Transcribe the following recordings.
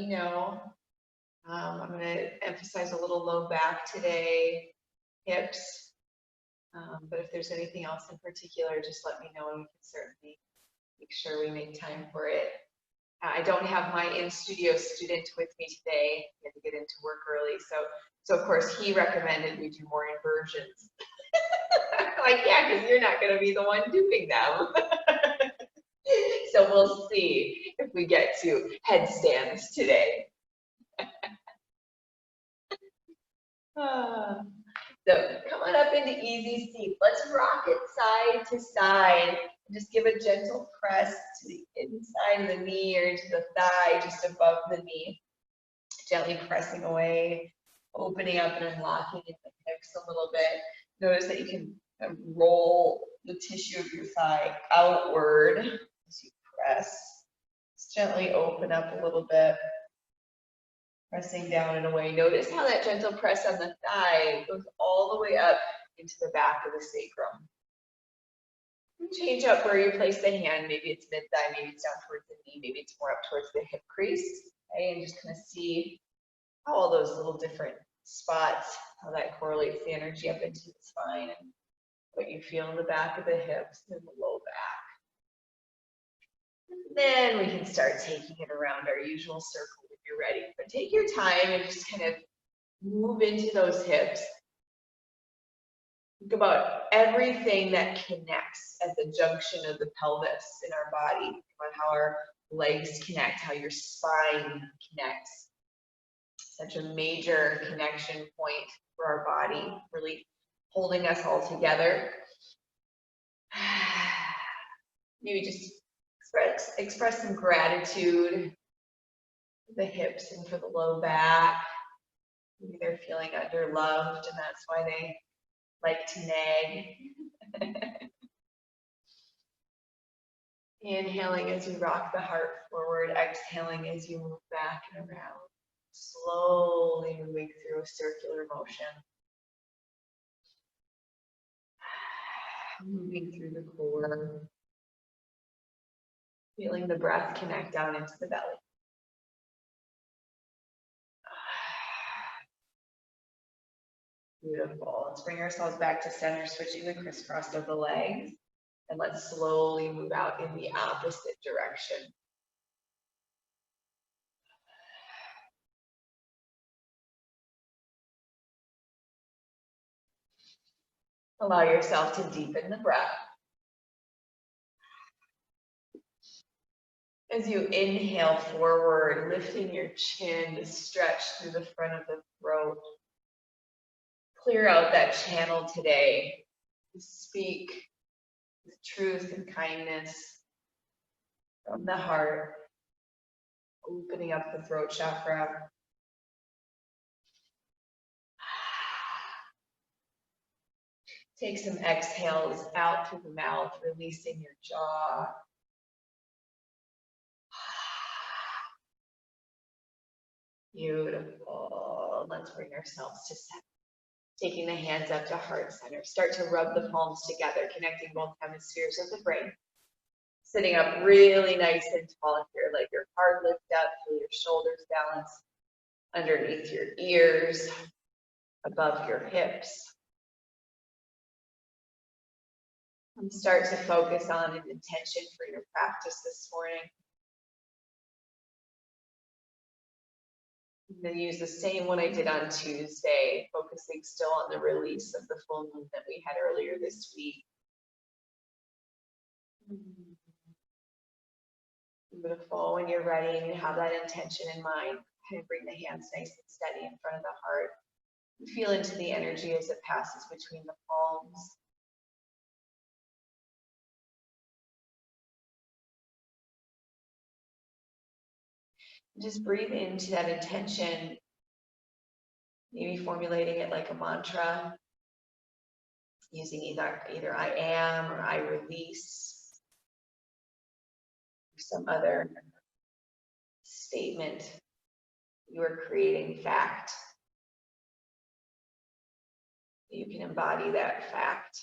me know. I'm going to emphasize a little low back today, hips. But if there's anything else in particular, just let me know and we can certainly make sure we make time for it. I don't have my in-studio student with me today. He had to get into work early. So of course, he recommended we do more inversions. Like, yeah, because you're not going to be the one doing them. So we'll see if we get to headstands today. So come on up into easy seat. Let's rock it side to side. Just give a gentle press to the inside of the knee or to the thigh just above the knee. Gently pressing away, opening up and unlocking in the hips a little bit. Notice that you can roll the tissue of your thigh outward as you press. Just gently open up a little bit. Pressing down and away. Notice how that gentle press on the thigh goes all the way up into the back of the sacrum. Change up where you place the hand. Maybe it's mid-thigh, maybe it's down towards the knee, maybe it's more up towards the hip crease. Okay, and just kind of see how all those little different spots, how that correlates the energy up into the spine and what you feel in the back of the hips and the low back. And then we can start taking it around our usual circle when you're ready. But take your time and just kind of move into those hips. Think about everything that connects at the junction of the pelvis in our body. Think about how our legs connect, how your spine connects. Such a major connection point for our body, really holding us all together. Maybe just express some gratitude for the hips and for the low back. Maybe they're feeling underloved and that's why they like to nag. Inhaling as you rock the heart forward, exhaling as you move back and around. Slowly moving through a circular motion. Moving through the core. Feeling the breath connect down into the belly. Beautiful. Let's bring ourselves back to center, switching the crisscross of the legs. And let's slowly move out in the opposite direction. Allow yourself to deepen the breath. As you inhale forward, lifting your chin to stretch through the front of the throat. Clear out that channel today to speak with truth and kindness from the heart, opening up the throat chakra. Take some exhales out through the mouth, releasing your jaw. Beautiful. Let's bring ourselves to center. Taking the hands up to heart center. Start to rub the palms together, connecting both hemispheres of the brain. Sitting up really nice and tall here. Let your heart lift up, feel your shoulders balance underneath your ears, above your hips. And start to focus on an intention for your practice this morning. I'm going to use the same one I did on Tuesday, focusing still on the release of the full moon that we had earlier this week. Beautiful. When you're ready and you have that intention in mind, kind of bring the hands nice and steady in front of the heart. Feel into the energy as it passes between the palms. Just breathe into that intention, maybe formulating it like a mantra, using either I am or I release, or some other statement. You are creating fact. You can embody that fact.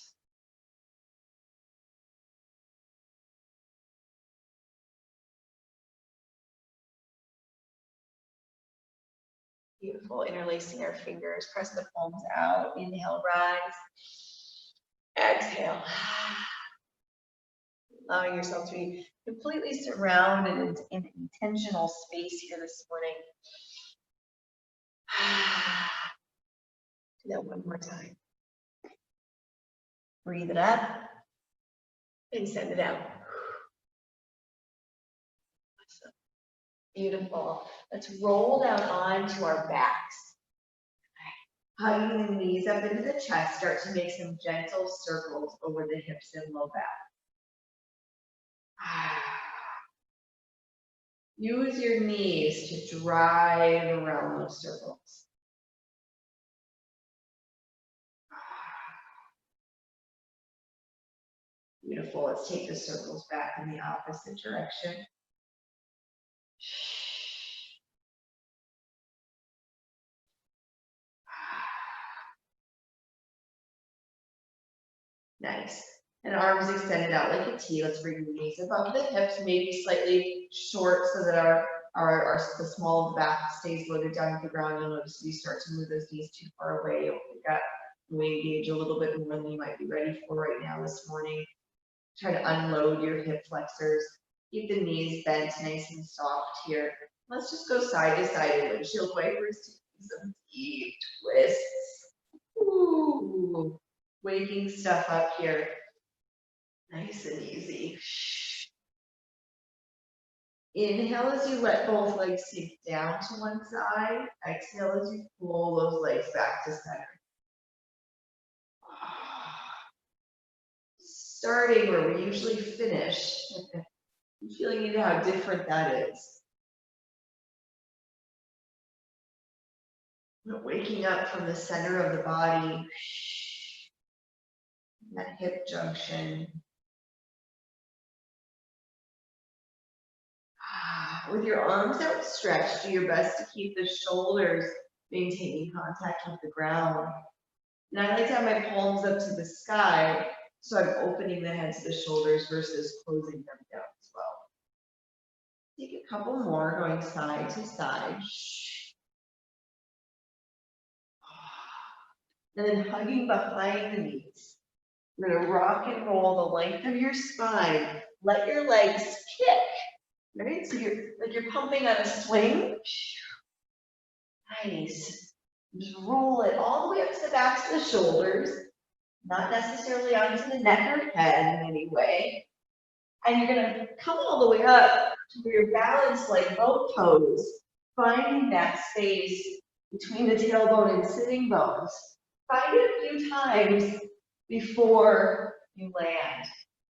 Beautiful, interlacing our fingers, press the palms out, inhale, rise, exhale. Allowing yourself to be completely surrounded in intentional space here this morning. Do that one more time. Breathe it up and send it out. Awesome. Beautiful. Let's roll down onto our backs. Hugging the knees up into the chest, start to make some gentle circles over the hips and low back. Use your knees to drive around those circles. Beautiful. Let's take the circles back in the opposite direction. Nice. And arms extended out like a T. Let's bring the knees above the hips, maybe slightly short so that the small of the back stays loaded down to the ground. You'll notice you start to move those knees too far away. You'll engage a little bit more than you might be ready for right now this morning. Try to unload your hip flexors. Keep the knees bent nice and soft here. Let's just go side to side in windshield wipers to some deep twists. Ooh. Waking stuff up here. Nice and easy. Inhale as you let both legs sink down to one side. Exhale as you pull those legs back to center. Starting where we usually finish. I'm feeling into how different that is. Waking up from the center of the body. That hip junction. With your arms outstretched, do your best to keep the shoulders maintaining contact with the ground. And I like to have my palms up to the sky, so I'm opening the heads of the shoulders versus closing them down as well. Take a couple more, going side to side. And then hugging behind the knees. We're going to rock and roll the length of your spine. Let your legs kick. Right? So you're pumping on a swing. Nice. Just roll it all the way up to the backs of the shoulders, not necessarily onto the neck or head in any way. And you're going to come all the way up to where you're balanced like both toes, finding that space between the tailbone and sitting bones. Find it a few times before you land.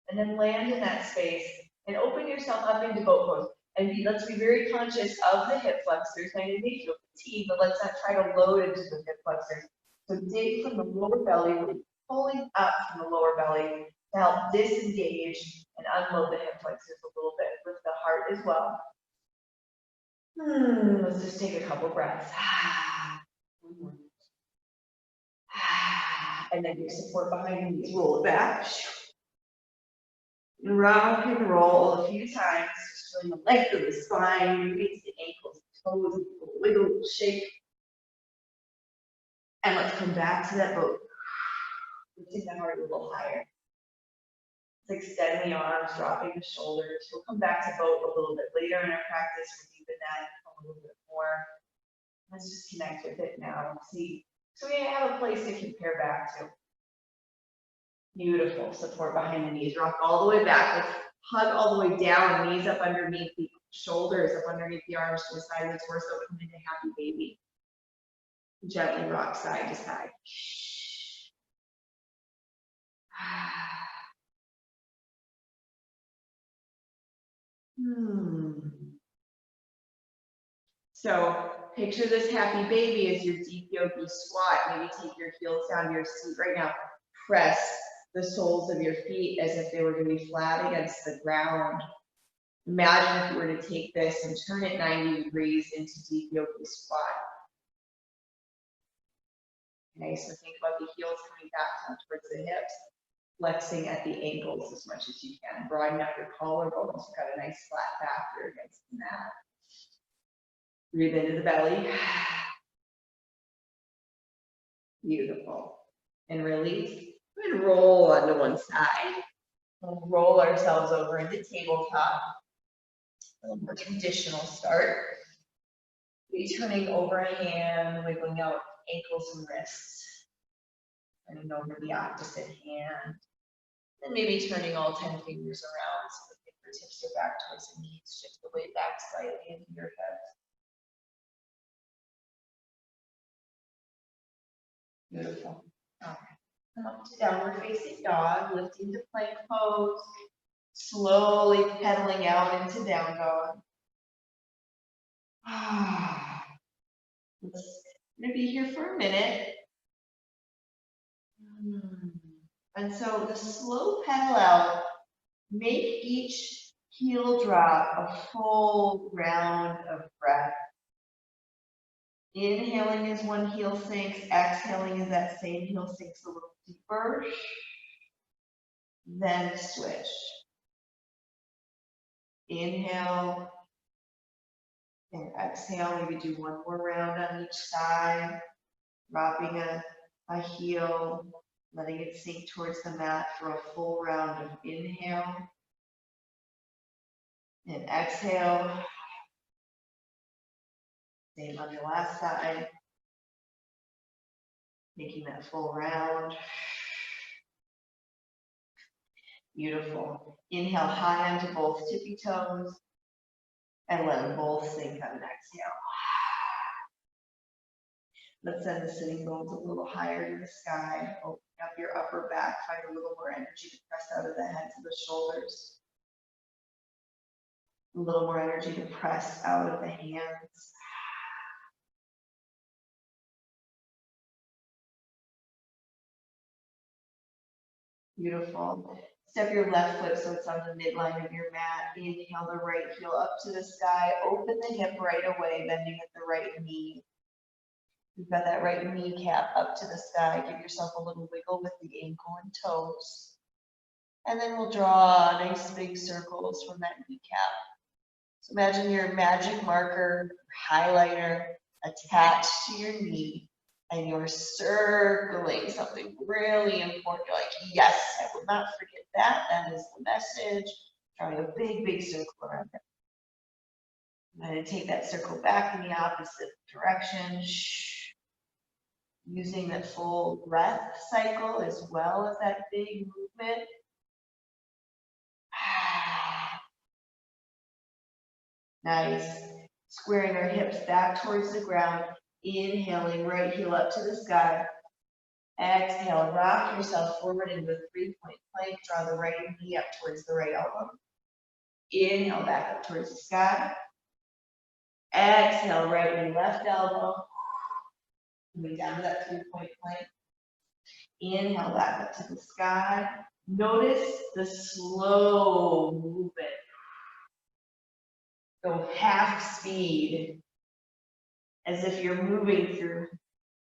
And then land in that space and open yourself up into boat pose. And let's be very conscious of the hip flexors. I know they feel fatigued, but let's not try to load into the hip flexors. So dig from the lower belly, we're pulling up from the lower belly to help disengage and unload the hip flexors a little bit with the heart as well. Let's just take a couple breaths. And then your support behind your knees, roll it back. Rock and roll a few times, just feeling the length of the spine, moving to the ankles, toes, wiggle, shake. And let's come back to that boat. Lifting the heart a little higher. Let's extend the arms, dropping the shoulders. We'll come back to boat a little bit later in our practice. We'll deepen that a little bit more. Let's just connect with it now. See, so we have a place to compare back to. Beautiful. Support behind the knees. Rock all the way back. Let's hug all the way down. Knees up underneath the shoulders, up underneath the arms to the side of the torso. Come into happy baby. Gently rock side to side. So picture this happy baby as your deep yogi squat. Maybe take your heels down to your seat right now. Press the soles of your feet as if they were going to be flat against the ground. Imagine if you were to take this and turn it 90 degrees into deep yogi squat. Okay, so think about the heels coming back down towards the hips, flexing at the ankles as much as you can. Broaden out your collarbones. You've got a nice flat back here against the mat. Breathe into the belly. Beautiful. And release. And roll onto one side. We'll roll ourselves over into tabletop. A little more traditional start. Be turning over a hand, wiggling out ankles and wrists. Turning over the opposite hand. And maybe turning all 10 fingers around so the fingertips are back towards the knees. Shift the weight back slightly into your hips. Beautiful. All right. Come up to downward facing dog, lifting to plank pose. Slowly pedaling out into down dog. Let's gonna be here for a minute. And so the slow pedal out, make each heel drop a full round of breath. Inhaling as one heel sinks, exhaling as that same heel sinks a little deeper. Then switch. Inhale and exhale. Maybe do one more round on each side, dropping a heel, letting it sink towards the mat for a full round of inhale and exhale. Same on the last side, making that full round. Beautiful. Inhale high onto both tippy toes and let them both sink on an exhale. Let's send the sitting bones a little higher to the sky. Open up your upper back. Find a little more energy to press out of the head to the shoulders. A little more energy to press out of the hands. Beautiful. Step your left foot so it's on the midline of your mat. Inhale the right heel up to the sky. Open the hip right away, bending at the right knee. You've got that right kneecap up to the sky. Give yourself a little wiggle with the ankle and toes. And then we'll draw nice big circles from that kneecap. So imagine your magic marker, highlighter attached to your knee, and you're circling something really important. You're like, yes, I will not forget that. That is the message. Drawing a big, big circle around it. I'm going to take that circle back in the opposite direction. Using that full breath cycle as well as that big movement. Nice. Squaring our hips back towards the ground. Inhaling, right heel up to the sky. Exhale, rock yourself forward into a 3-point plank. Draw the right knee up towards the right elbow. Inhale, back up towards the sky. Exhale, right knee, left elbow. Moving down to that 3-point plank. Inhale, back up to the sky. Notice the slow movement. Go half speed, as if you're moving through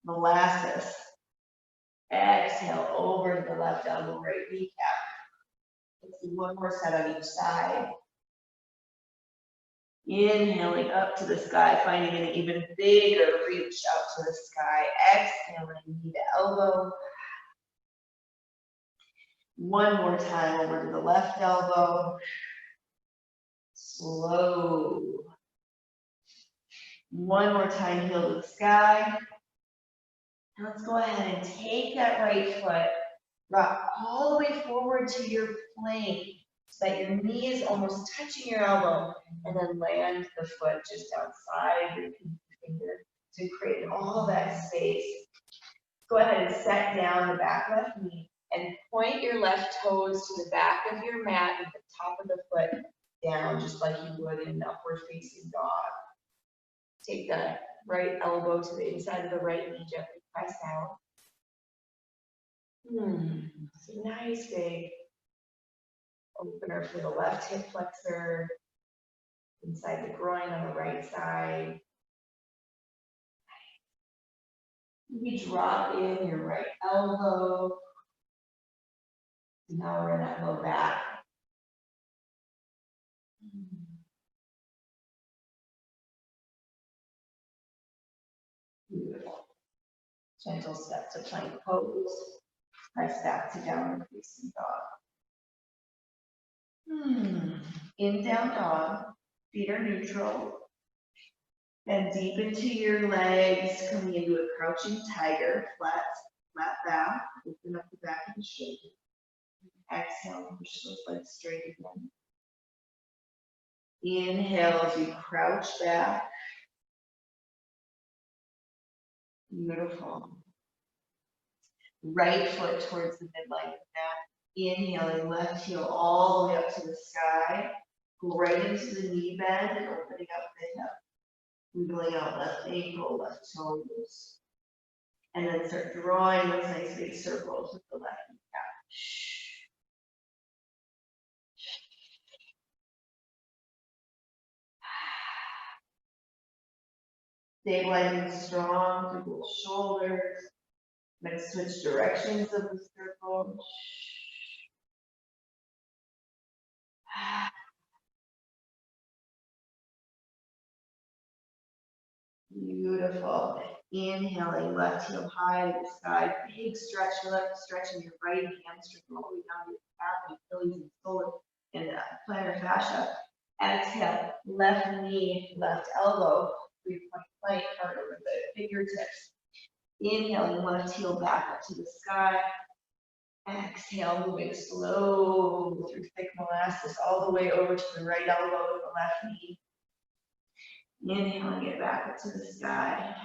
molasses. Exhale over to the left elbow, right kneecap. Let's do one more set on each side. Inhaling up to the sky, finding an even bigger reach out to the sky. Exhaling, knee to elbow. One more time over to the left elbow. Slow. One more time, heel to the sky. And let's go ahead and take that right foot, rock all the way forward to your plank so that your knee is almost touching your elbow, and then land the foot just outside your finger to create all that space. Go ahead and set down the back left knee and point your left toes to the back of your mat with the top of the foot down, just like you would in an upward facing dog. Take the right elbow to the inside of the right knee, gently press out. So nice big opener for the left hip flexor, inside the groin on the right side. You drop in your right elbow. Now we're in that low back. Beautiful. Gentle step to plank pose. Press back to downward facing dog. In down dog, feet are neutral. Then deep into your legs, coming into a crouching tiger, flat back, open up the back of the shoulder. Exhale, push those legs straight again. Inhale as you crouch back. Beautiful. Right foot towards the midline of the mat. Inhaling, left heel all the way up to the sky. Go right into the knee bend and opening up the hip. Wiggling out left ankle, left toes. And then start drawing those nice big circles with the left kneecap. Stabilizing strong through both shoulders. I'm going to switch directions of the circle. Beautiful. Inhaling, left heel high to the sky. Big stretch, stretching your right hamstring all the way down to your calf, Achilles, and solar, and plantar fascia. Exhale, left knee, left elbow, 3-point plank, hard over the fingertips. Inhaling, left heel back up to the sky. Exhale, moving slow through thick molasses all the way over to the right elbow with the left knee. Inhaling it back up to the sky.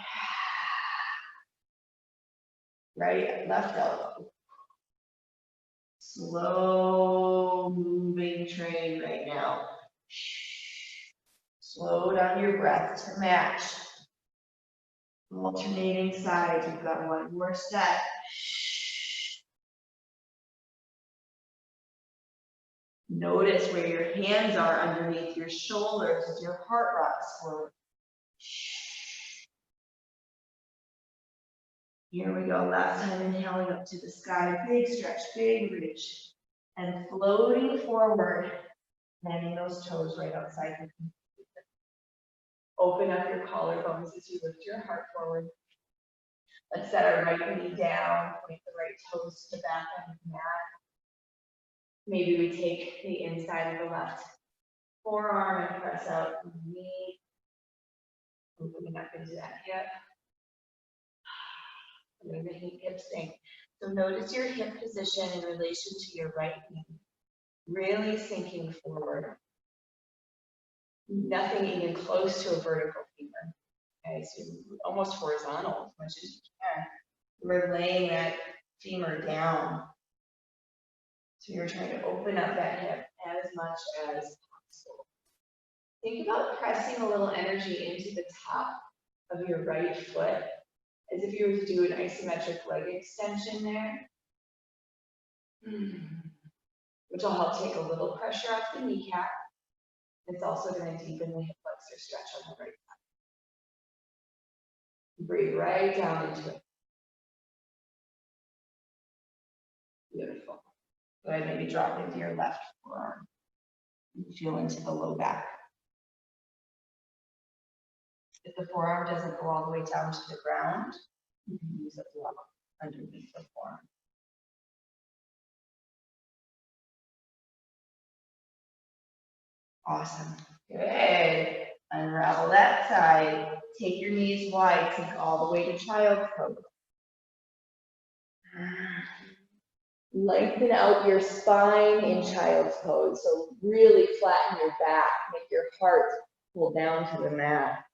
Right, left elbow. Slow moving train right now. Slow down your breath to match. Alternating sides, we've got one more step. Notice where your hands are underneath your shoulders as your heart rocks forward. Here we go, last time inhaling up to the sky, big stretch, big reach. And floating forward, landing those toes right outside the feet. Open up your collarbones as you lift your heart forward. Let's set our right knee down, point the right toes to the back end of the mat. Maybe we take the inside of the left forearm and press out the knee, moving up into that hip. Letting the hip sink. So notice your hip position in relation to your right knee, really sinking forward. Nothing even close to a vertical femur. Okay, so almost horizontal as much as you can. We're laying that femur down. So you're trying to open up that hip as much as possible. Think about pressing a little energy into the top of your right foot, as if you were to do an isometric leg extension there, which will help take a little pressure off the kneecap. It's also going to deepen the hip flexor stretch on the right side. Breathe right down into it. Beautiful. Go ahead, maybe drop into your left forearm. Feel into the low back. If the forearm doesn't go all the way down to the ground, you can use a block underneath the forearm. Awesome. Good. Unravel that side. Take your knees wide. Sink all the way to child's pose. Lengthen out your spine in child's pose. So really flatten your back. Make your heart pull down to the mat.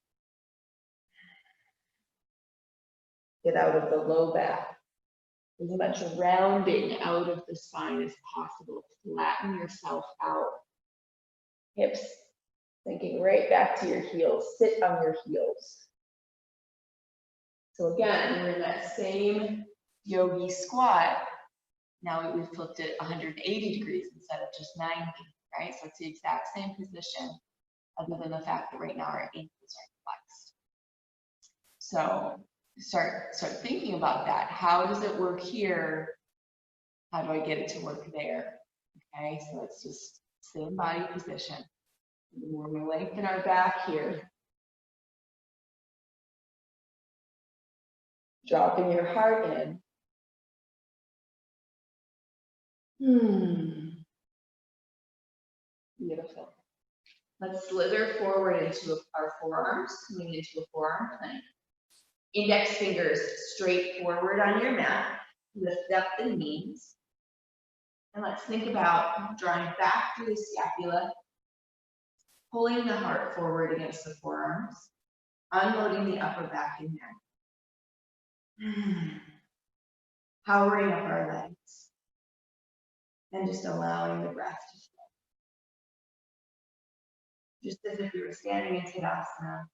Get out of the low back. As much rounding out of the spine as possible. Flatten yourself out. Hips sinking right back to your heels. Sit on your heels. So again, we're in that same yogi squat. Now we've flipped it 180 degrees instead of just 90, right? So it's the exact same position, other than the fact that right now our ankles are flexed. So start thinking about that. How does it work here? How do I get it to work there? Okay, so let's just same body position. We're going to lengthen our back here. Dropping your heart in. Beautiful. Let's slither forward into our forearms, coming into a forearm plank. Index fingers straight forward on your mat. Lift up the knees. And let's think about drawing back through the scapula, pulling the heart forward against the forearms, unloading the upper back and neck. Powering up our legs. And just allowing the breath to flow. Just as if you were standing in Tadasana.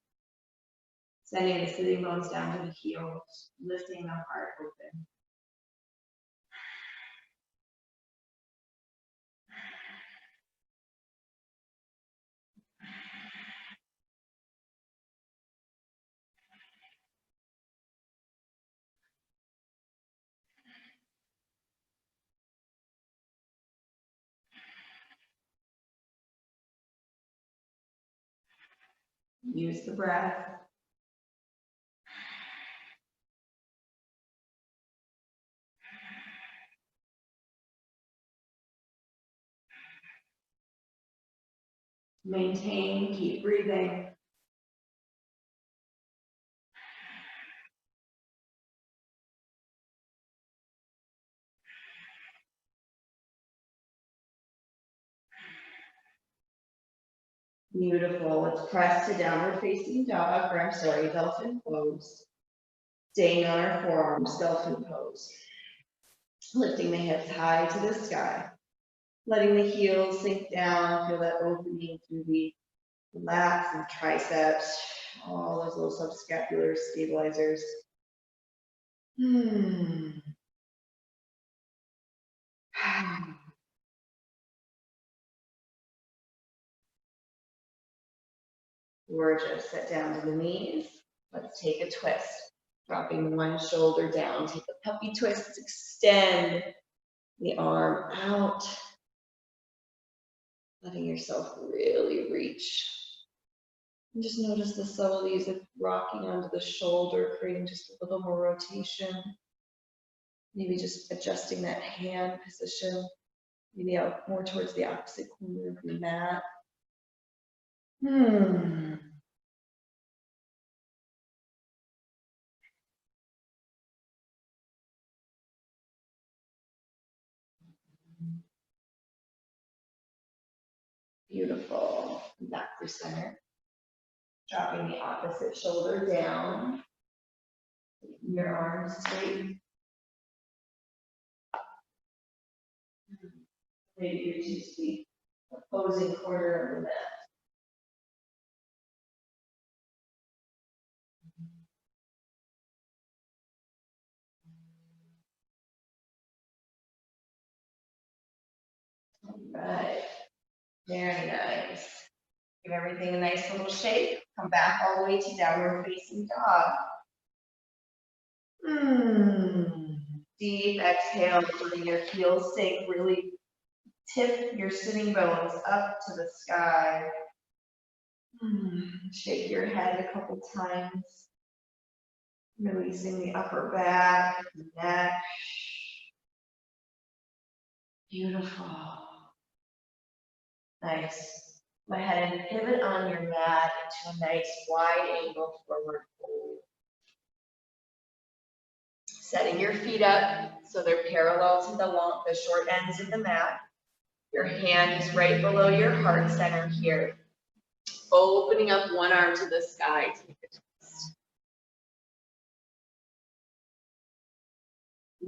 Sending the sitting bones down to the heels, lifting the heart open. Use the breath. Maintain, keep breathing. Beautiful. Let's press to downward facing dog, or I'm sorry, dolphin pose. Staying on our forearms, dolphin pose. Lifting the hips high to the sky. Letting the heels sink down, feel that opening through the lats and triceps, all those little subscapular stabilizers. Gorgeous. Set down to the knees. Let's take a twist. Dropping one shoulder down. Take a puppy twist. Extend the arm out. Letting yourself really reach. And just notice the subtleties of rocking onto the shoulder, creating just a little more rotation. Maybe just adjusting that hand position. Maybe out more towards the opposite corner of the mat. Beautiful. Back to center. Dropping the opposite shoulder down. Keeping your arms straight. Maybe reaching to the opposing corner of the mat. All right. Very nice. Give everything a nice little shake. Come back all the way to downward facing dog. Deep exhale, letting your heels sink. Really tip your sitting bones up to the sky. Shake your head a couple times. Releasing the upper back, the neck. Beautiful. Nice. Go ahead and pivot on your mat into a nice wide angle forward fold. Setting your feet up so they're parallel to the short ends of the mat. Your hand is right below your heart center here. Opening up one arm to the sky. Take a twist.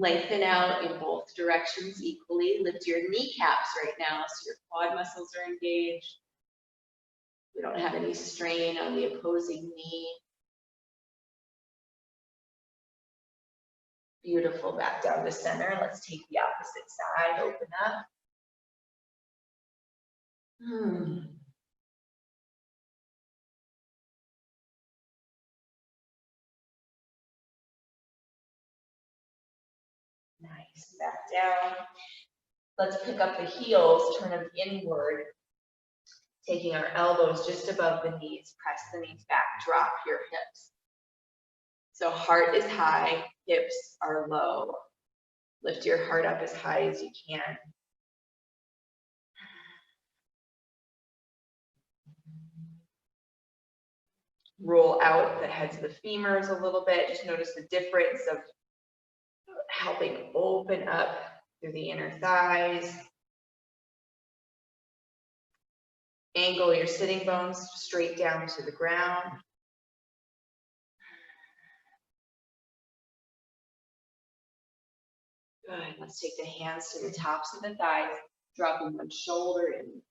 Lengthen out in both directions equally. Lift your kneecaps right now so your quad muscles are engaged. We don't have any strain on the opposing knee. Beautiful. Back down to center. Let's take the opposite side. Open up. Nice. Back down. Let's pick up the heels, turn them inward. Taking our elbows just above the knees. Press the knees back. Drop your hips. So heart is high. hips are low. Lift your heart up as high as you can. Roll out the heads of the femurs a little bit. Just notice the difference of helping open up through the inner thighs. Angle your sitting bones straight down to the ground. Good. Let's take the hands to the tops of the thighs, dropping one shoulder in.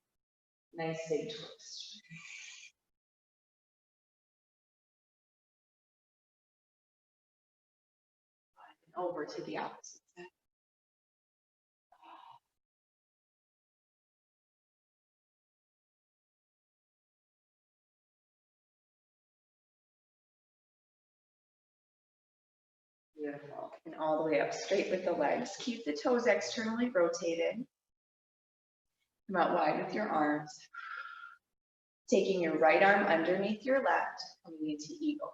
Nice big twist. And over to the opposite side. Beautiful. And all the way up straight with the legs. Keep the toes externally rotated. Come out wide with your arms. Taking your right arm underneath your left, coming into eagle.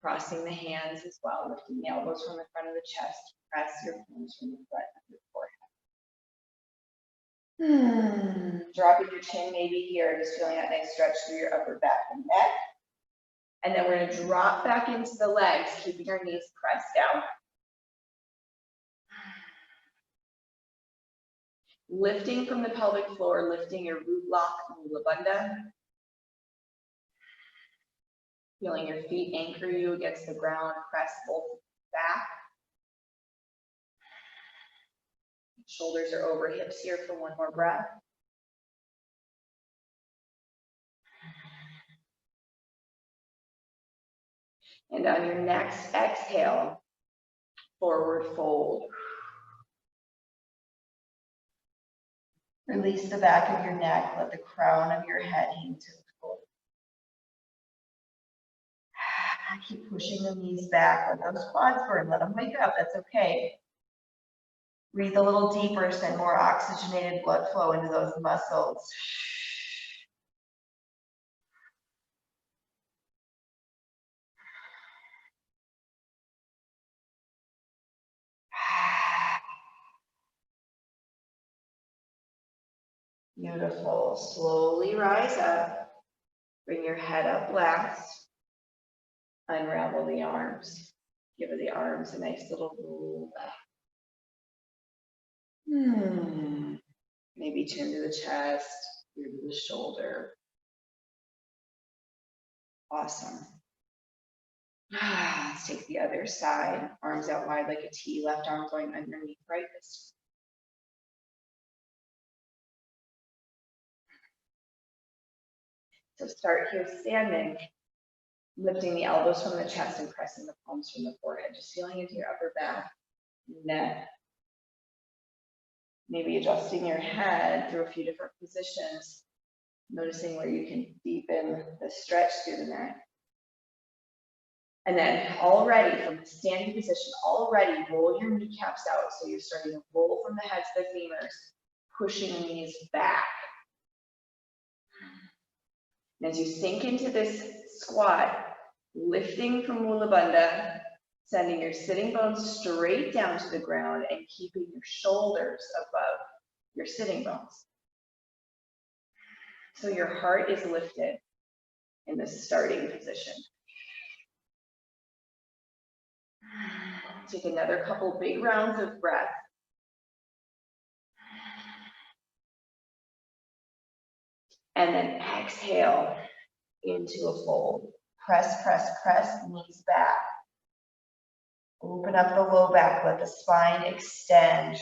Crossing the hands as well, lifting the elbows from the front of the chest. Press your palms from the front of your forehead. Dropping your chin maybe here, just feeling that nice stretch through your upper back and neck. And then we're going to drop back into the legs, keeping our knees pressed down. Lifting from the pelvic floor, lifting your root lock, Mula Bandha. Feeling your feet anchor you against the ground, press both back. Shoulders are over hips here for one more breath. And on your next exhale, forward fold. Release the back of your neck, let the crown of your head hang to the floor. Keep pushing the knees back, let those quads burn, let them wake up, that's okay. Breathe a little deeper, send more oxygenated blood flow into those muscles. Beautiful. Slowly rise up. Bring your head up last. Unravel the arms. Give the arms a nice little roll back. Maybe turn to the chest, through to the shoulder. Awesome. Let's take the other side. Arms out wide like a T, left arm going underneath right wrist. So start here standing, lifting the elbows from the chest and pressing the palms from the forehead, just feeling into your upper back, neck. Maybe adjusting your head through a few different positions, noticing where you can deepen the stretch through the neck. And then already from the standing position, already roll your kneecaps out. So you're starting to roll from the head to the femurs, pushing the knees back. And as you sink into this squat, lifting from Mula Bandha, sending your sitting bones straight down to the ground and keeping your shoulders above your sitting bones. So your heart is lifted in the starting position. Take another couple big rounds of breath. And then exhale into a fold. Press, press, press, knees back. Open up the low back, let the spine extend.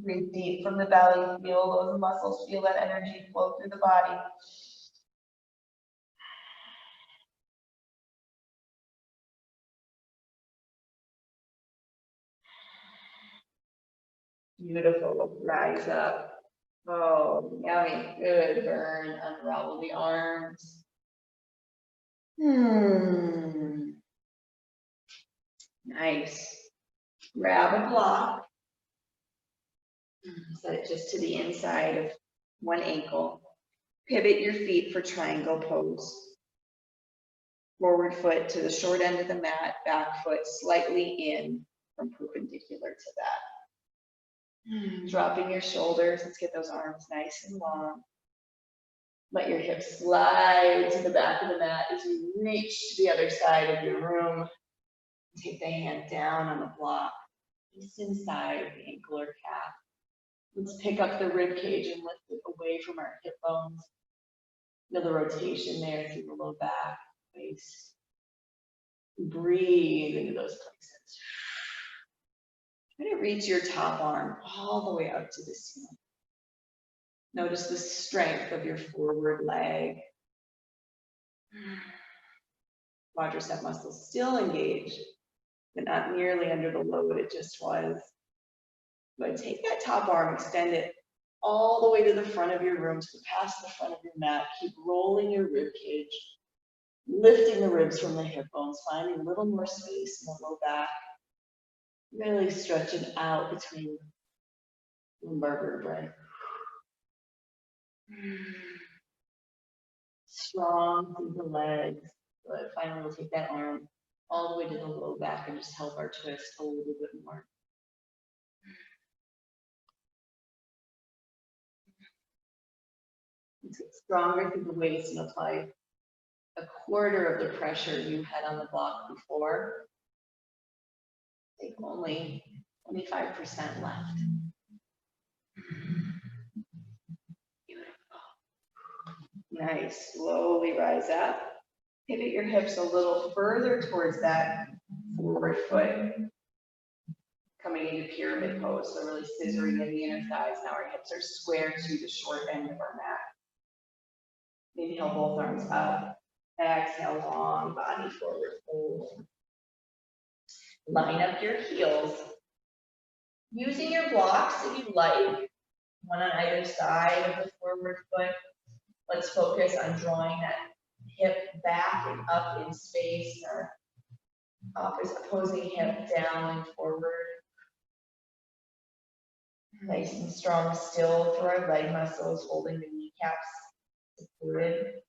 Breathe deep from the belly, feel those muscles, feel that energy flow through the body. Beautiful, rise up. Oh, yummy, good burn, unravel the arms. Nice. Grab a block. Set it just to the inside of one ankle. Pivot your feet for triangle pose. Forward foot to the short end of the mat, back foot slightly in from perpendicular to that. Dropping your shoulders, let's get those arms nice and long. Let your hips slide to the back of the mat as you reach to the other side of your room. Take the hand down on the block, just inside of the ankle or calf. Let's pick up the rib cage and lift it away from our hip bones. Feel the rotation there through the low back, waist. Breathe into those places. Try to reach your top arm all the way up to the ceiling. Notice the strength of your forward leg. Quadricep muscles still engaged, but not nearly under the load it just was. But take that top arm, extend it all the way to the front of your room, to past the front of your mat. Keep rolling your rib cage, lifting the ribs from the hip bones, finding a little more space in the low back. Really stretching out between lumbar vertebrae. Strong through the legs. But finally, we'll take that arm all the way to the low back and just help our twist a little bit more. Let's get stronger through the waist and apply a quarter of the pressure you had on the block before. Take only 25% left. Nice. Slowly rise up. Pivot your hips a little further towards that forward foot. Coming into pyramid pose, so really scissoring in the inner thighs. Now our hips are square to the short end of our mat. Inhale both arms up. Exhale, long body forward fold. Line up your heels. Using your blocks if you like, one on either side of the forward foot. Let's focus on drawing that hip back and up in space, or opposing hip down and forward. Nice and strong still through our leg muscles, holding the kneecaps supported.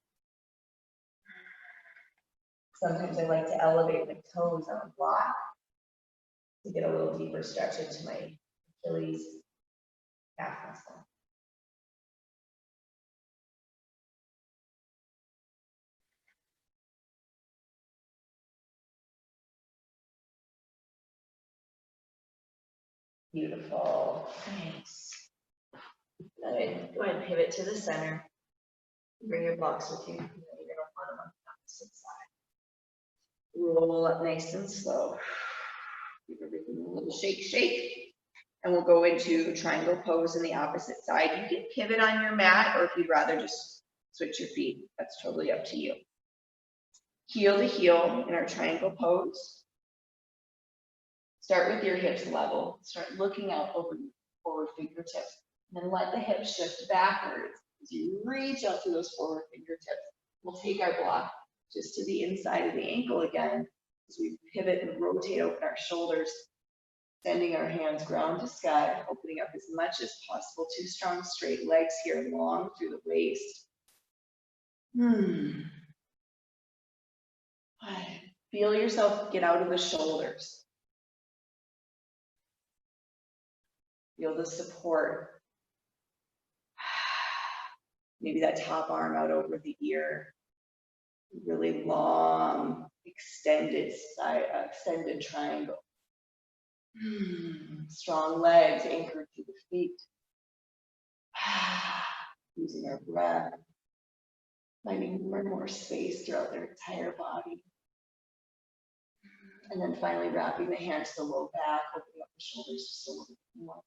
Sometimes I like to elevate my toes on a block to get a little deeper stretch into my Achilles calf muscle. Beautiful. Nice. Good. Go ahead and pivot to the center. Bring your blocks with you. You're going to put them on the opposite side. Roll up nice and slow. Give everything a little shake, shake. And we'll go into triangle pose in the opposite side. You can pivot on your mat, or if you'd rather just switch your feet, that's totally up to you. Heel to heel in our triangle pose. Start with your hips level. Start looking out over your forward fingertips. And then let the hips shift backwards as you reach out through those forward fingertips. We'll take our block just to the inside of the ankle again as we pivot and rotate open our shoulders, bending our hands ground to sky, opening up as much as possible. Two strong straight legs here, long through the waist. Feel yourself get out of the shoulders. Feel the support. Maybe that top arm out over the ear. Really long, extended triangle. Strong legs anchored to the feet. Using our breath. Finding more and more space throughout their entire body. And then finally wrapping the hands to the low back, opening up the shoulders just a little bit more.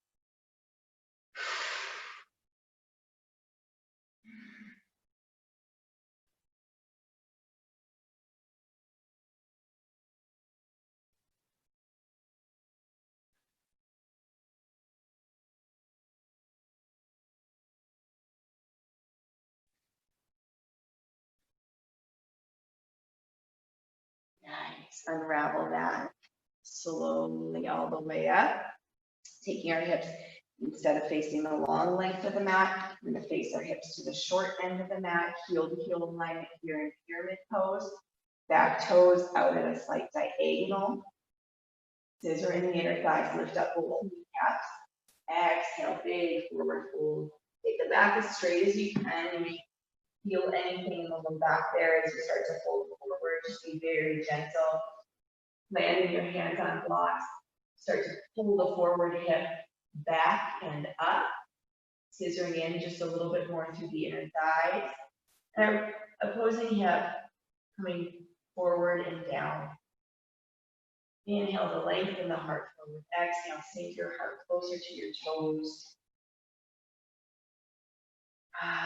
Nice. Unravel that slowly all the way up. Taking our hips Instead of facing the long length of the mat, we're going to face our hips to the short end of the mat, heel to heel alignment here in pyramid pose. Back toes out at a slight diagonal. Scissor in the inner thighs, lift up both kneecaps. Exhale, big forward fold. Take the back as straight as you can. You may feel anything in the low back there as you start to fold forward. Just be very gentle. Landing your hands on blocks. Start to pull the forward hip back and up. Scissoring in just a little bit more through the inner thighs. And our opposing hip coming forward and down. Inhale to lengthen the heart forward. Exhale, sink your heart closer to your toes.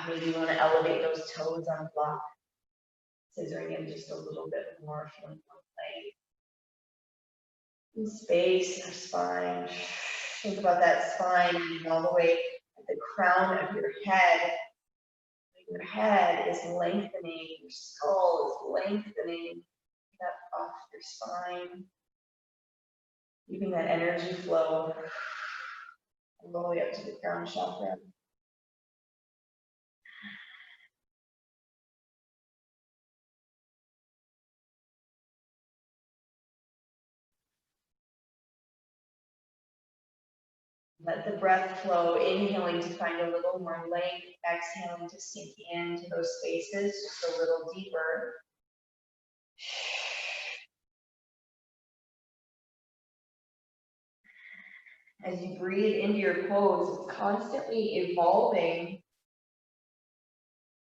Maybe you want to elevate those toes on block. Scissoring in just a little bit more, feeling more length. In space, our spine. Think about that spine moving all the way at the crown of your head. Your head is lengthening, your skull is lengthening up off your spine. Keeping that energy flow all the way up to the crown chakra. Let the breath flow, inhaling to find a little more length, exhaling to sink into those spaces just a little deeper. As you breathe into your pose, it's constantly evolving.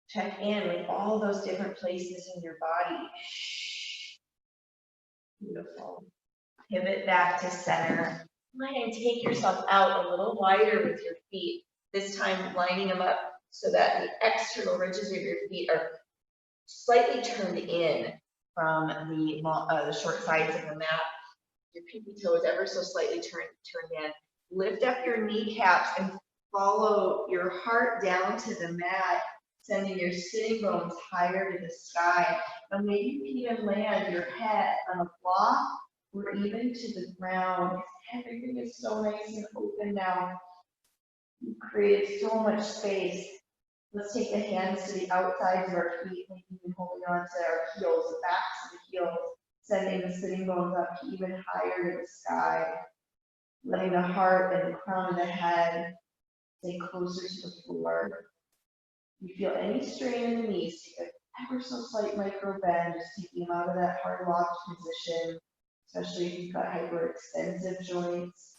Check in with all those different places in your body. Beautiful. Pivot back to center. Go ahead and take yourself out a little wider with your feet. This time lining them up so that the external ridges of your feet are slightly turned in from the short sides of the mat. Your pinky toes ever so slightly turned in. Lift up your kneecaps and follow your heart down to the mat, sending your sitting bones higher to the sky. And maybe you can even land your head on a block or even to the ground. Everything is so nice and open now. You've created so much space. Let's take the hands to the outsides of our feet, maybe even holding on to our heels, the backs of the heels, sending the sitting bones up even higher to the sky. Letting the heart and the crown of the head stay closer to the floor. You feel any strain in the knees, take an ever so slight micro bend, just taking them out of that hard locked position, especially if you've got hyperextensive joints.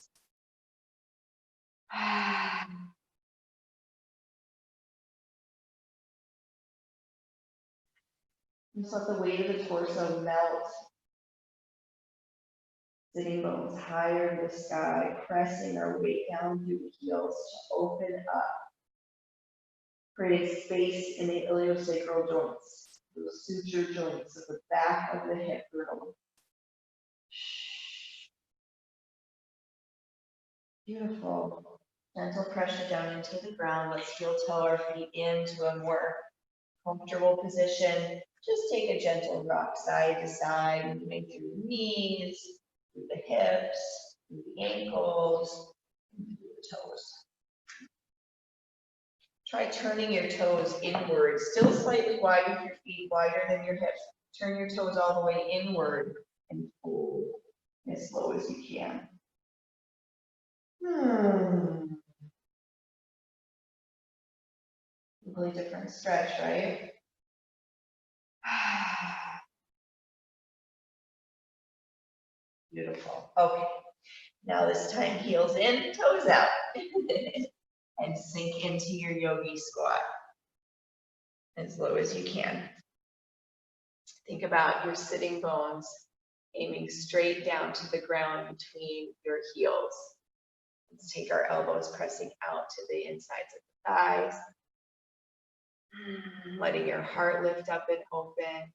Just let the weight of the torso melt. Sitting bones higher in the sky, pressing our weight down through the heels to open up. Create space in the iliosacral joints, those suture joints of the back of the hip girdle. Beautiful. Gentle pressure down into the ground. Let's heel toe our feet into a more comfortable position. Just take a gentle rock side to side, moving through the knees, through the hips, through the ankles, and through the toes. Try turning your toes inward, still slightly wide with your feet, wider than your hips. Turn your toes all the way inward and fold as slow as you can. Completely different stretch, right? Beautiful. Okay. Now this time, heels in, toes out. And sink into your yogi squat as low as you can. Think about your sitting bones aiming straight down to the ground between your heels. Let's take our elbows pressing out to the insides of the thighs. Letting your heart lift up and open.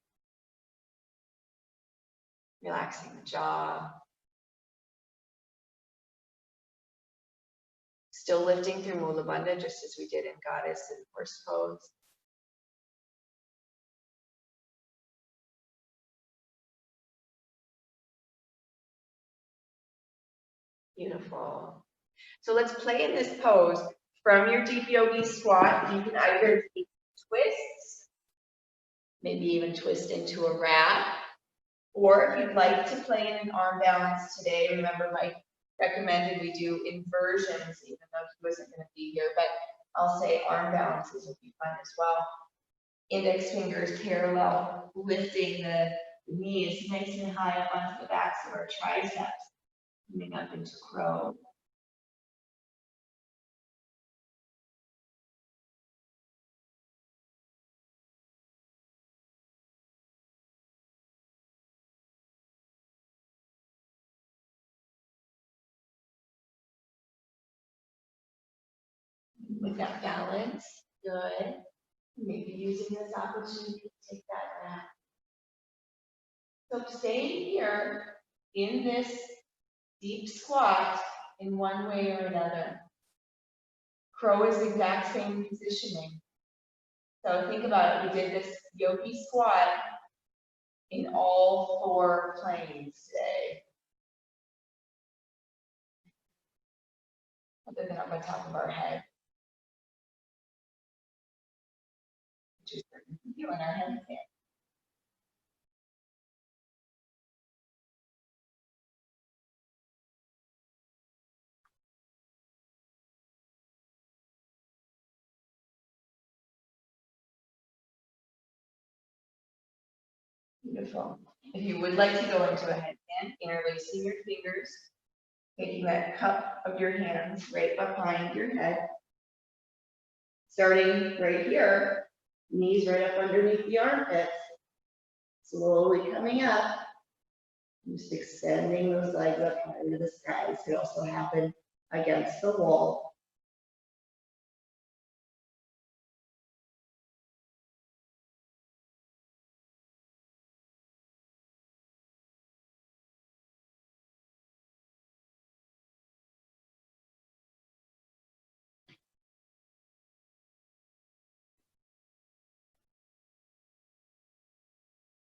Relaxing the jaw. Still lifting through Mula Bandha, just as we did in Goddess and Horse Pose. Beautiful. So let's play in this pose. From your deep yogi squat, you can either take twists, maybe even twist into a wrap, or if you'd like to play in an arm balance today, remember Mike recommended we do inversions, even though he wasn't going to be here, but I'll say arm balances would be fun as well. Index fingers parallel, lifting the knees nice and high up onto the backs of our triceps, coming up into crow. With that balance, good. Maybe using this opportunity to take that nap. So staying here in this deep squat in one way or another. Crow is the exact same positioning. So think about it, we did this yogi squat in all 4 planes today. Other than up on top of our head. Which is you and our head. Beautiful. If you would like to go into a headstand, interlacing your fingers, taking that cup of your hands right behind your head, starting right here, knees right up underneath the armpits, slowly coming up, just extending those legs up high to the sky. This could also happen against the wall.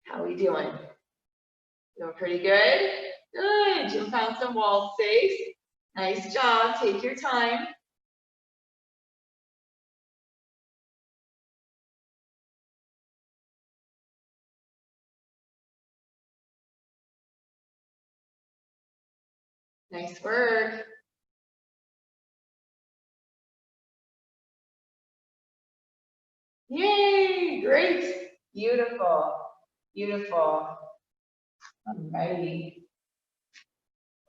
How are we doing? Doing pretty good? Good. You found some wall space. Nice job. Take your time. Nice work. Yay, great. Beautiful. Beautiful. Alrighty.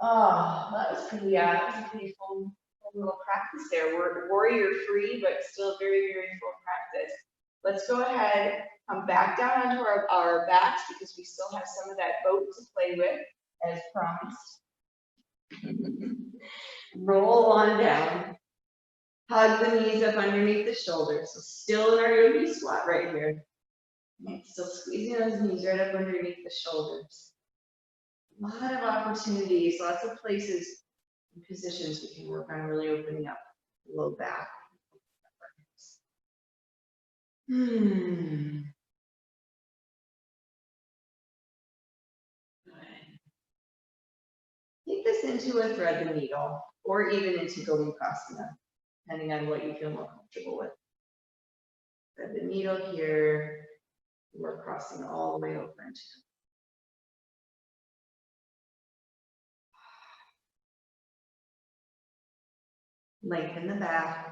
Oh, that was a pretty full little practice there. We're warrior free, but still very, very full practice. Let's go ahead, come back down onto our backs because we still have some of that boat to play with as promised. Roll on down. Hug the knees up underneath the shoulders. So still in our yogi squat right here. And still squeezing those knees right up underneath the shoulders. A lot of opportunities, lots of places and positions we can work on really opening up the low back. Good. Take this into a thread the needle or even into Gomukhasana, depending on what you feel more comfortable with. Thread the needle here. We're crossing all the way over into lengthen the back.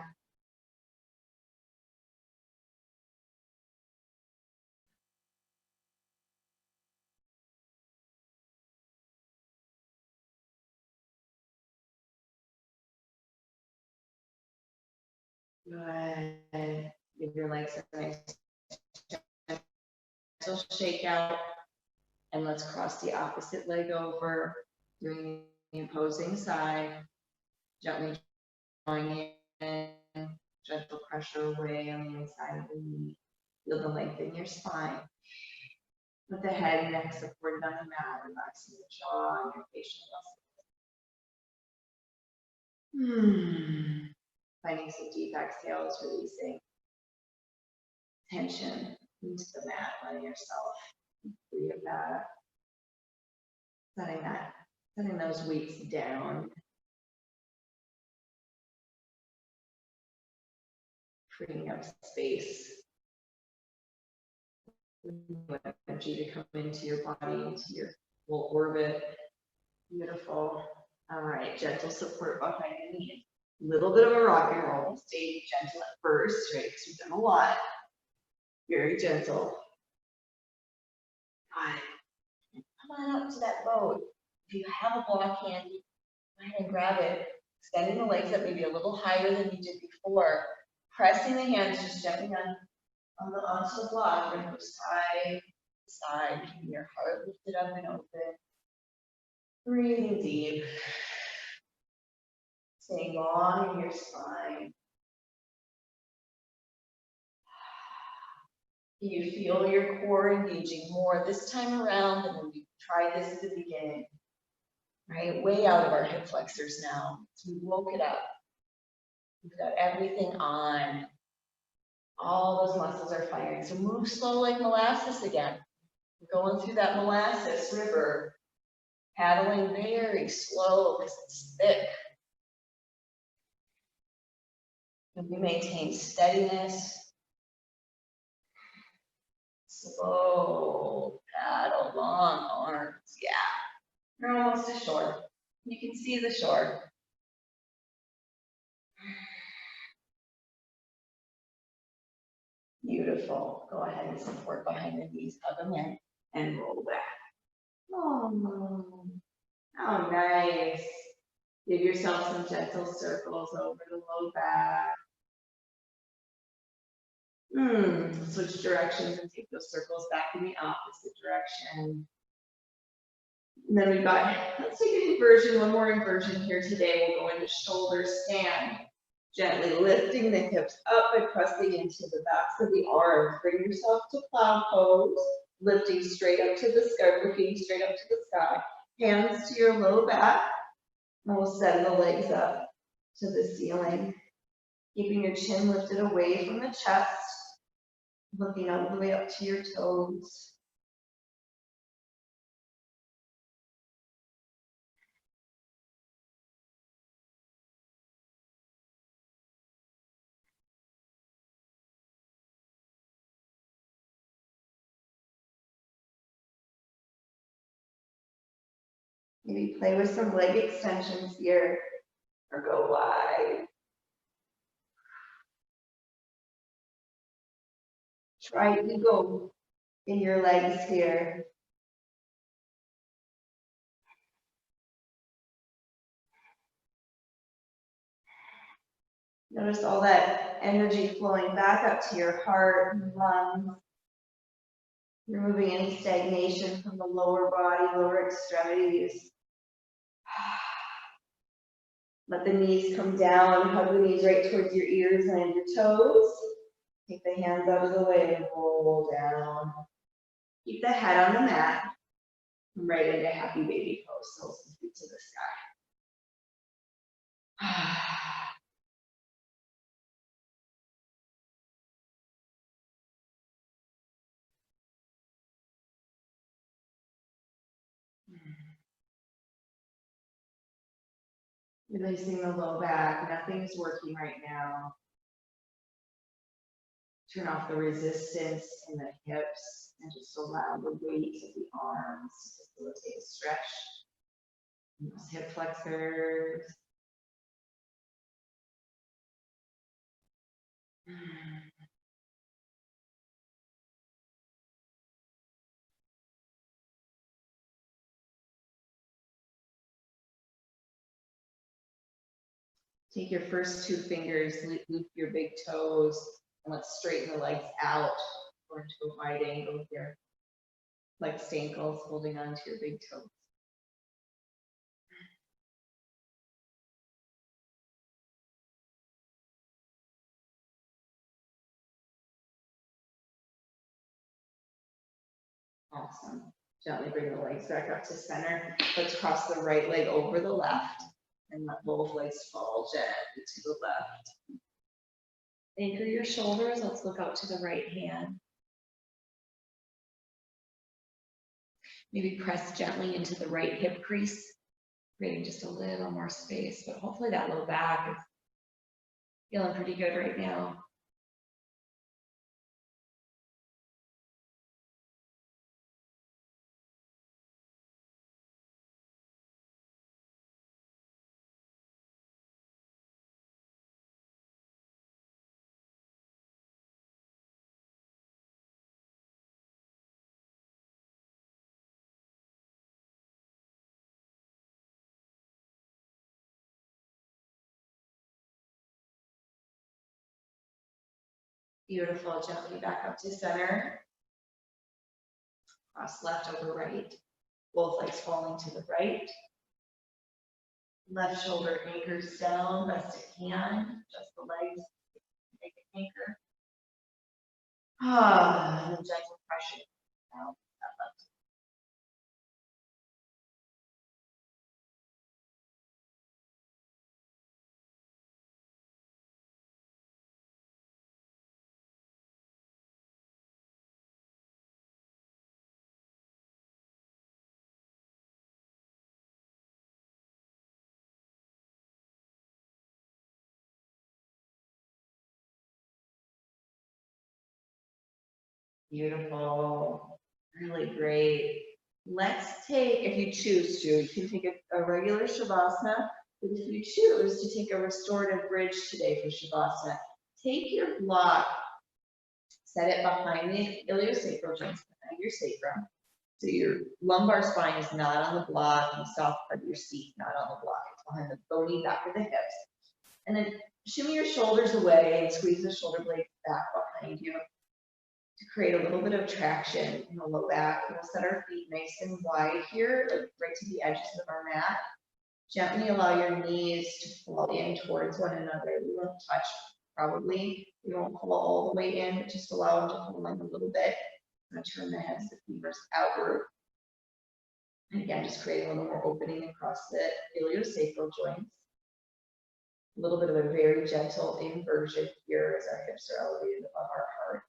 Good. Give your legs a nice gentle shake out. And let's cross the opposite leg over, doing the opposing side. Gently drawing in, gentle pressure away on the inside of the knee. Feel the length in your spine. With the head and neck supported on the mat, relaxing the jaw and your facial muscles. Finding some deep exhales, releasing tension into the mat, letting yourself free of that. Setting those weights down. freeing up space, energy to come into your body, into your whole orbit. Beautiful. All right, gentle support behind the knee. Little bit of a rock and roll. Stay gentle at first, right? Because we've done a lot. Very gentle. Got it. Come on up to that boat. If you have a block handy, go ahead and grab it. Extending the legs up maybe a little higher than you did before. Pressing the hands just gently onto the block. We're going to go side to side, keeping your heart lifted up and open. Breathing deep. Staying long in your spine. You feel your core engaging more this time around than when we tried this at the beginning. Right? Way out of our hip flexors now. So we woke it up. We've got everything on. All those muscles are firing. So move slow like molasses again. We're going through that molasses river. Paddling very slow because it's thick. And we maintain steadiness. Slow paddle, long arms. Yeah. You're almost to shore. You can see the shore. Beautiful. Go ahead and support behind the knees, hug them in, and roll back. Oh, how nice. Give yourself some gentle circles over the low back. Switch directions and take those circles back in the opposite direction. And then we've got, let's take an inversion, one more inversion here today. We'll go into shoulder stand. Gently lifting the hips up by pressing into the backs of the arms. Bring yourself to cloud pose. Lifting straight up to the sky, looking straight up to the sky. Hands to your low back. And we'll send the legs up to the ceiling. Keeping your chin lifted away from the chest. Looking all the way up to your toes. Maybe play with some leg extensions here, or go wide. Try ego in your legs here. Notice all that energy flowing back up to your heart and lungs. Removing any stagnation from the lower body, lower extremities. Let the knees come down, hug the knees right towards your ears and your toes. Take the hands out of the way and roll down. Keep the head on the mat. Right into happy baby pose, so feet to the sky. Releasing the low back, nothing is working right now. Turn off the resistance in the hips and just allow the weight of the arms to facilitate a stretch in those hip flexors. Take your first two fingers, loop your big toes, and let's straighten the legs out. Or into a wide angle here, like ankles, holding on to your big toes. Awesome. Gently bring the legs back up to center. Let's cross the right leg over the left and let both legs fall gently to the left. Anchor your shoulders. Let's look out to the right hand. Maybe press gently into the right hip crease, creating just a little more space, but hopefully that low back is feeling pretty good right now. Beautiful. Gently back up to center. Cross left over right. Both legs falling to the right. Left shoulder anchors down best it can. Just the legs. Make an anchor. And then gentle pressure down that left. Beautiful. Really great. Let's take, if you choose to, you can take a regular Shavasana, but if you choose to take a restorative bridge today for Shavasana, take your block, set it behind the iliosacral joints, behind your sacrum. So your lumbar spine is not on the block, and the soft part of your seat not on the block. It's behind the bony back of the hips. And then shimmy your shoulders away and squeeze the shoulder blades back behind you to create a little bit of traction in the low back. We'll set our feet nice and wide here, like right to the edges of our mat. Gently allow your knees to fall in towards one another. We won't touch, probably. We won't pull all the way in, but just allow them to pull in a little bit. I'm going to turn the hands, the fingers outward. And again, just create a little more opening across the iliosacral joints. A little bit of a very gentle inversion here as our hips are elevated above our heart.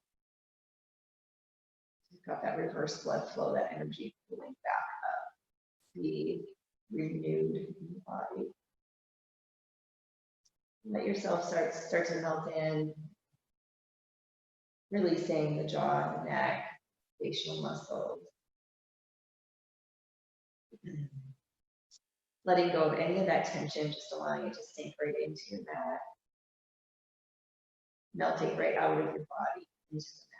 We've got that reverse blood flow, that energy pulling back up, be renewed in the body. Let yourself start to melt in, releasing the jaw and the neck, facial muscles. Letting go of any of that tension, just allowing it to sink right into your mat. Melting right out of your body into the mat.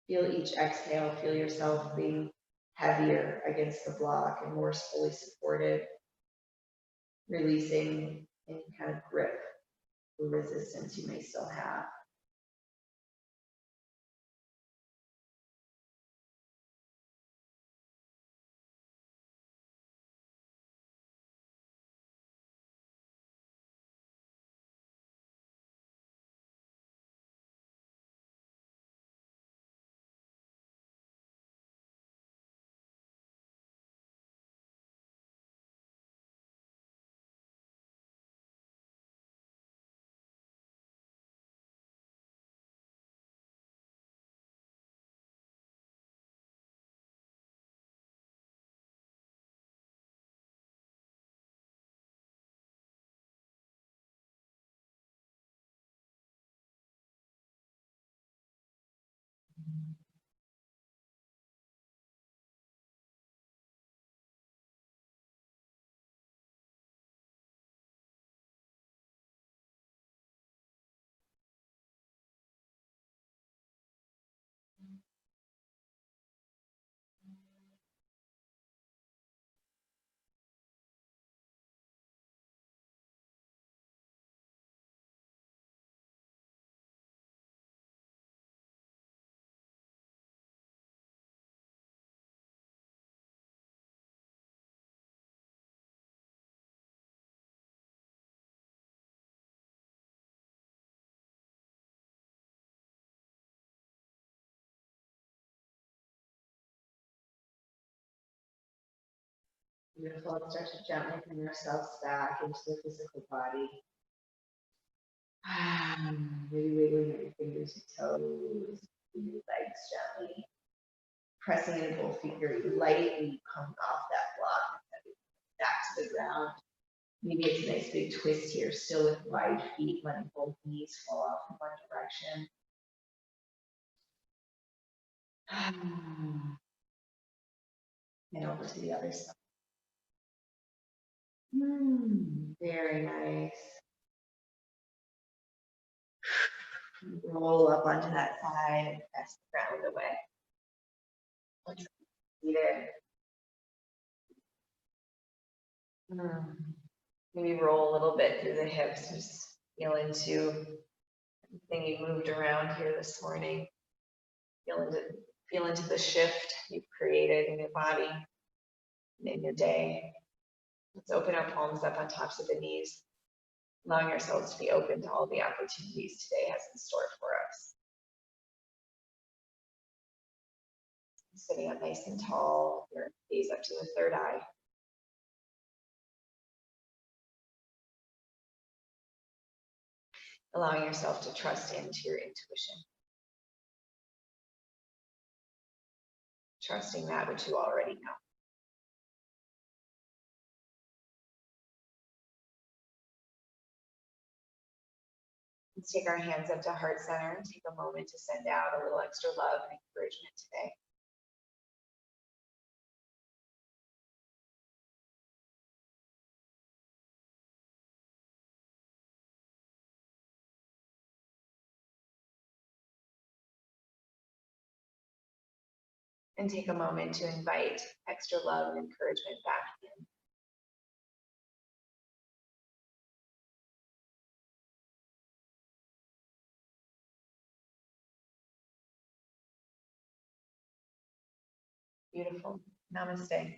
Feel each exhale, feel yourself being heavier against the block and more fully supported. Releasing any kind of grip or resistance you may still have. Beautiful. Let's start to gently bring ourselves back into the physical body. Really wiggling your fingers and toes, your legs gently. Pressing into both feet very lightly, coming off that block, back to the ground. Maybe it's a nice big twist here, still with wide feet, letting both knees fall off in one direction. And over to the other side. Very nice. Roll up onto that side and press the ground away. Seated. Maybe roll a little bit through the hips, just feel into everything you moved around here this morning. Feel into the shift you've created in your body and in your day. Let's open our palms up on tops of the knees, allowing ourselves to be open to all the opportunities today has in store for us. Sitting up nice and tall, your gaze up to the third eye. Allowing yourself to trust into your intuition. Trusting that which you already know. Let's take our hands up to heart center and take a moment to send out a little extra love and encouragement today. And take a moment to invite extra love and encouragement back in. Beautiful. Namaste.